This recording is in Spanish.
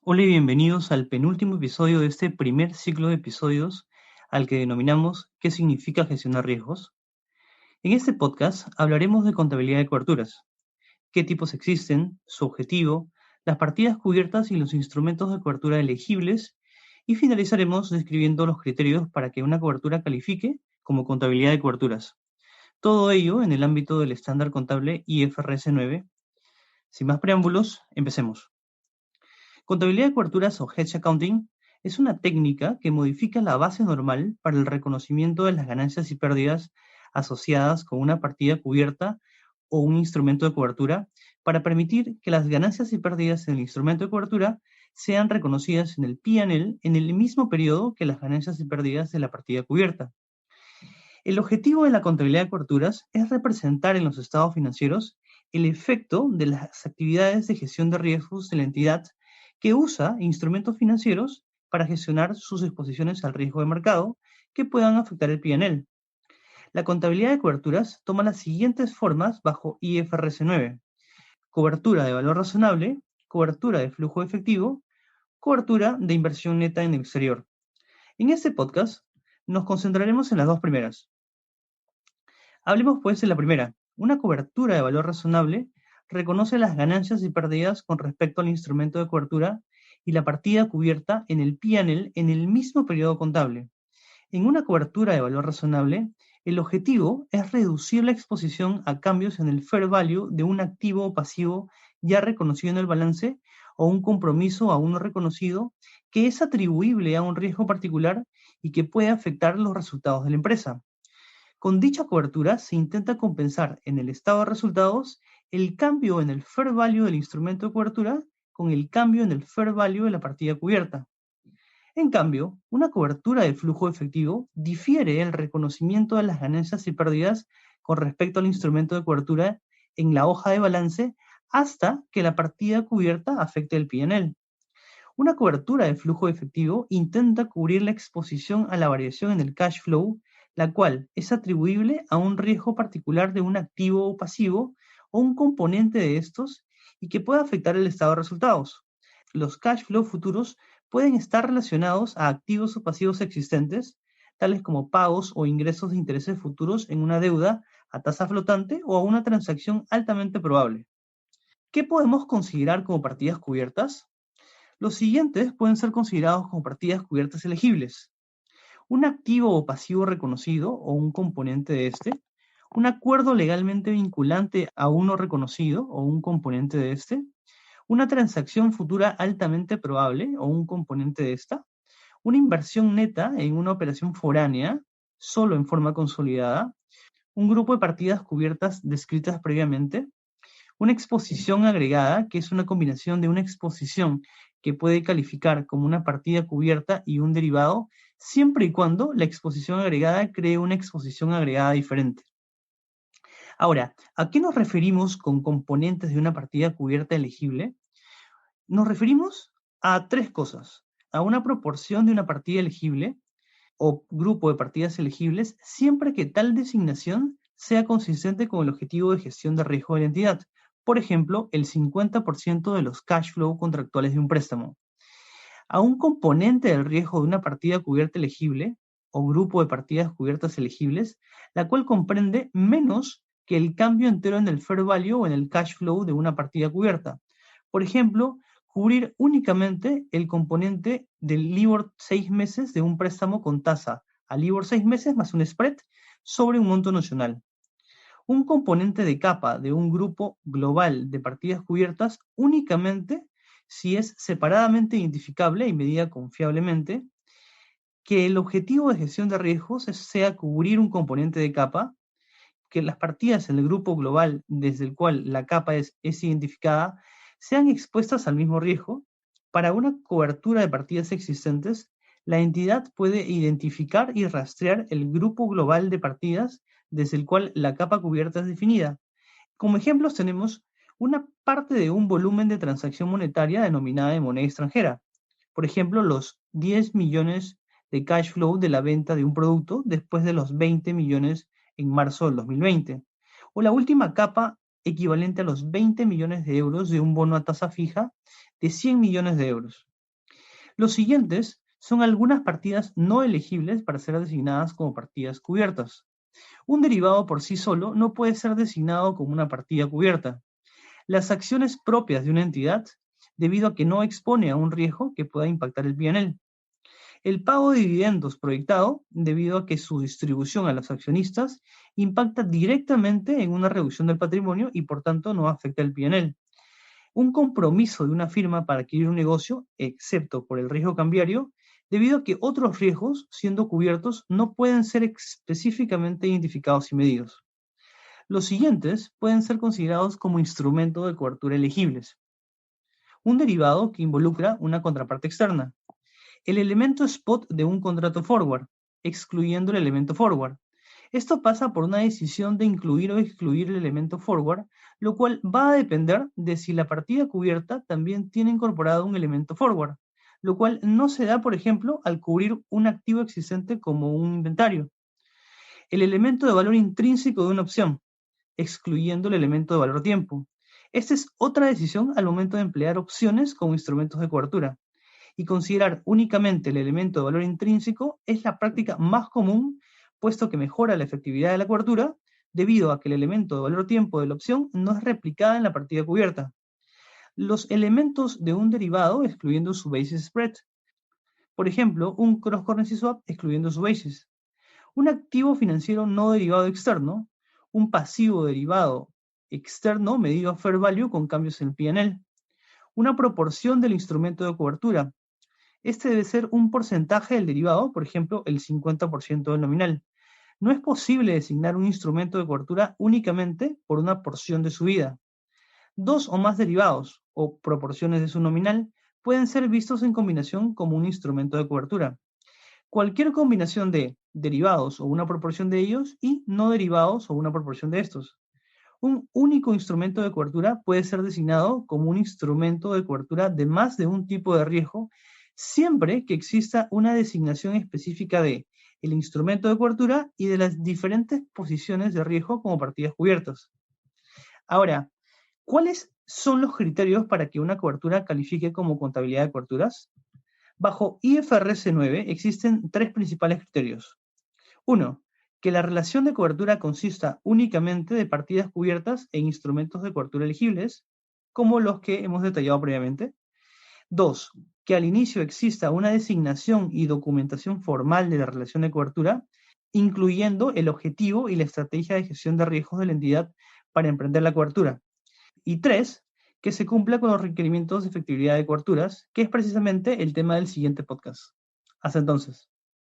Hola y bienvenidos al penúltimo episodio de este primer ciclo de episodios al que denominamos ¿Qué significa gestionar riesgos? En este podcast hablaremos de contabilidad de coberturas, qué tipos existen, su objetivo, las partidas cubiertas y los instrumentos de cobertura elegibles, y finalizaremos describiendo los criterios para que una cobertura califique como contabilidad de coberturas. Todo ello en el ámbito del estándar contable IFRS 9. Sin más preámbulos, empecemos. Contabilidad de coberturas o hedge accounting es una técnica que modifica la base normal para el reconocimiento de las ganancias y pérdidas asociadas con una partida cubierta o un instrumento de cobertura para permitir que las ganancias y pérdidas en el instrumento de cobertura sean reconocidas en el P&L en el mismo periodo que las ganancias y pérdidas de la partida cubierta. El objetivo de la contabilidad de coberturas es representar en los estados financieros el efecto de las actividades de gestión de riesgos de la entidad que usa instrumentos financieros para gestionar sus exposiciones al riesgo de mercado que puedan afectar el P&L. La contabilidad de coberturas toma las siguientes formas bajo IFRS 9: cobertura de valor razonable, cobertura de flujo efectivo, cobertura de inversión neta en el exterior. En este podcast nos concentraremos en las dos primeras. Hablemos pues de la primera. Una cobertura de valor razonable reconoce las ganancias y pérdidas con respecto al instrumento de cobertura y la partida cubierta en el P&L en el mismo periodo contable. En una cobertura de valor razonable, el objetivo es reducir la exposición a cambios en el fair value de un activo o pasivo ya reconocido en el balance o un compromiso aún no reconocido que es atribuible a un riesgo particular y que puede afectar los resultados de la empresa. Con dicha cobertura se intenta compensar en el estado de resultados el cambio en el fair value del instrumento de cobertura con el cambio en el fair value de la partida cubierta. En cambio, una cobertura de flujo efectivo difiere el reconocimiento de las ganancias y pérdidas con respecto al instrumento de cobertura en la hoja de balance hasta que la partida cubierta afecte el P&L. Una cobertura de flujo efectivo intenta cubrir la exposición a la variación en el cash flow, la cual es atribuible a un riesgo particular de un activo o pasivo o un componente de estos y que puede afectar el estado de resultados. Los cash flow futuros pueden estar relacionados a activos o pasivos existentes, tales como pagos o ingresos de intereses futuros en una deuda a tasa flotante o a una transacción altamente probable. ¿Qué podemos considerar como partidas cubiertas? Los siguientes pueden ser considerados como partidas cubiertas elegibles: un activo o pasivo reconocido o un componente de este, un acuerdo legalmente vinculante a uno reconocido o un componente de este, una transacción futura altamente probable o un componente de esta, una inversión neta en una operación foránea, solo en forma consolidada, un grupo de partidas cubiertas descritas previamente, una exposición agregada, que es una combinación de una exposición que puede calificar como una partida cubierta y un derivado, siempre y cuando la exposición agregada cree una exposición agregada diferente. Ahora, ¿a qué nos referimos con componentes de una partida cubierta elegible? Nos referimos a tres cosas: a una proporción de una partida elegible o grupo de partidas elegibles, siempre que tal designación sea consistente con el objetivo de gestión de riesgo de la entidad. Por ejemplo, el 50% de los cash flow contractuales de un préstamo. A un componente del riesgo de una partida cubierta elegible o grupo de partidas cubiertas elegibles, la cual comprende menos que el cambio entero en el fair value o en el cash flow de una partida cubierta. Por ejemplo, cubrir únicamente el componente del LIBOR 6 meses de un préstamo con tasa a LIBOR 6 meses más un spread sobre un monto nacional. Un componente de capa de un grupo global de partidas cubiertas únicamente si es separadamente identificable y medida confiablemente, que el objetivo de gestión de riesgos sea cubrir un componente de capa, que las partidas en el grupo global desde el cual la capa es identificada sean expuestas al mismo riesgo. Para una cobertura de partidas existentes, la entidad puede identificar y rastrear el grupo global de partidas desde el cual la capa cubierta es definida. Como ejemplos tenemos una parte de un volumen de transacción monetaria denominada de moneda extranjera. Por ejemplo, los 10 millones de cash flow de la venta de un producto después de los 20 millones en marzo del 2020. O la última capa equivalente a los 20 millones de euros de un bono a tasa fija de 100 millones de euros. Los siguientes son algunas partidas no elegibles para ser designadas como partidas cubiertas. Un derivado por sí solo no puede ser designado como una partida cubierta. Las acciones propias de una entidad, debido a que no expone a un riesgo que pueda impactar el P&L. El pago de dividendos proyectado, debido a que su distribución a los accionistas impacta directamente en una reducción del patrimonio y por tanto no afecta el P&L. Un compromiso de una firma para adquirir un negocio, excepto por el riesgo cambiario, debido a que otros riesgos, siendo cubiertos, no pueden ser específicamente identificados y medidos. Los siguientes pueden ser considerados como instrumentos de cobertura elegibles. Un derivado que involucra una contraparte externa. El elemento spot de un contrato forward, excluyendo el elemento forward. Esto pasa por una decisión de incluir o excluir el elemento forward, lo cual va a depender de si la partida cubierta también tiene incorporado un elemento forward, lo cual no se da, por ejemplo, al cubrir un activo existente como un inventario. El elemento de valor intrínseco de una opción, excluyendo el elemento de valor tiempo. Esta es otra decisión al momento de emplear opciones como instrumentos de cobertura. Y considerar únicamente el elemento de valor intrínseco es la práctica más común, puesto que mejora la efectividad de la cobertura, debido a que el elemento de valor tiempo de la opción no es replicada en la partida cubierta. Los elementos de un derivado excluyendo su basis spread. Por ejemplo, un cross currency swap excluyendo su basis. Un activo financiero no derivado externo, un pasivo derivado externo medido a fair value con cambios en el P&L. Una proporción del instrumento de cobertura. Este debe ser un porcentaje del derivado, por ejemplo, el 50% del nominal. No es posible designar un instrumento de cobertura únicamente por una porción de su vida. Dos o más derivados, o proporciones de su nominal, pueden ser vistos en combinación como un instrumento de cobertura. Cualquier combinación de derivados o una proporción de ellos y no derivados o una proporción de estos. Un único instrumento de cobertura puede ser designado como un instrumento de cobertura de más de un tipo de riesgo, siempre que exista una designación específica de el instrumento de cobertura y de las diferentes posiciones de riesgo como partidas cubiertas. Ahora, ¿cuáles son los criterios para que una cobertura califique como contabilidad de coberturas? Bajo IFRS 9 existen tres principales criterios. 1. Que la relación de cobertura consista únicamente de partidas cubiertas e instrumentos de cobertura elegibles, como los que hemos detallado previamente. 2. Que al inicio exista una designación y documentación formal de la relación de cobertura, incluyendo el objetivo y la estrategia de gestión de riesgos de la entidad para emprender la cobertura. Y 3. Que se cumpla con los requerimientos de efectividad de coberturas, que es precisamente el tema del siguiente podcast. Hasta entonces.